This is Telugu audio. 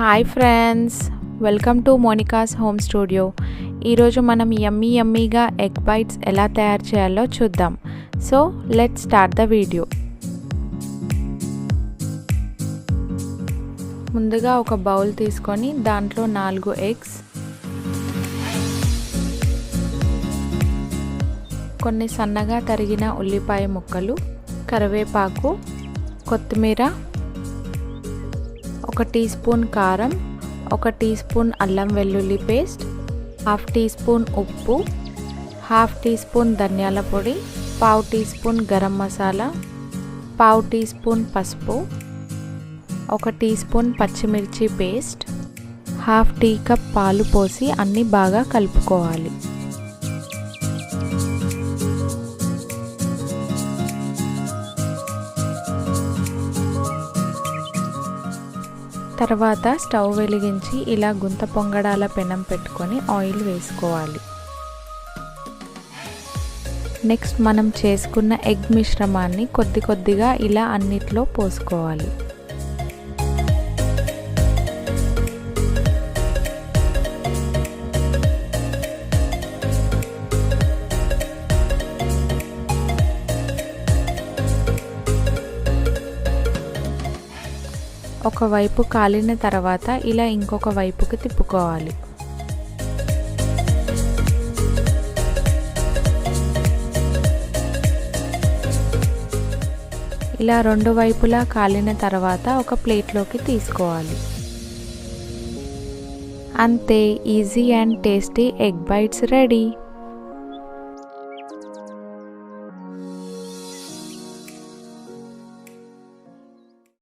Hi friends, welcome to Monica's home studio. ఈరోజు మనం యమ్మీగా ఎగ్ బైట్స్ ఎలా తయారు చేయాలో చూద్దాం. So let's start the video. ముందుగా ఒక బౌల్ తీసుకొని దాంట్లో 4 ఎగ్స్, కొన్ని సన్నగా తరిగిన ఉల్లిపాయ ముక్కలు, కరివేపాకు, కొత్తిమీర, 1 టీ స్పూన్ కారం, 1 టీ స్పూన్ అల్లం వెల్లుల్లి పేస్ట్, 1/2 టీ స్పూన్ ఉప్పు, 1/2 టీ స్పూన్ ధనియాల పొడి, 1/2 tea spoon garam masala, 1/2 tea spoon పసుపు, 1 టీ స్పూన్ పచ్చిమిర్చి పేస్ట్, 1/2 టీ కప్ పాలు పోసి అన్నీ బాగా కలుపుకోవాలి. తర్వాత స్టవ్ వెలిగించి ఇలా గుంత పొంగడాల పెనం పెట్టుకొని ఆయిల్ వేసుకోవాలి. నెక్స్ట్ మనం చేసుకున్న ఎగ్ మిశ్రమాన్ని కొద్దిగా ఇలా అన్నిట్లో పోసుకోవాలి. ఒకవైపు కాలిన తర్వాత ఇలా ఇంకొక వైపుకి తిప్పుకోవాలి. ఇలా 2 వైపులా కాలిన తర్వాత ఒక ప్లేట్లోకి తీసుకోవాలి. అంతే, easy and tasty egg bites ready.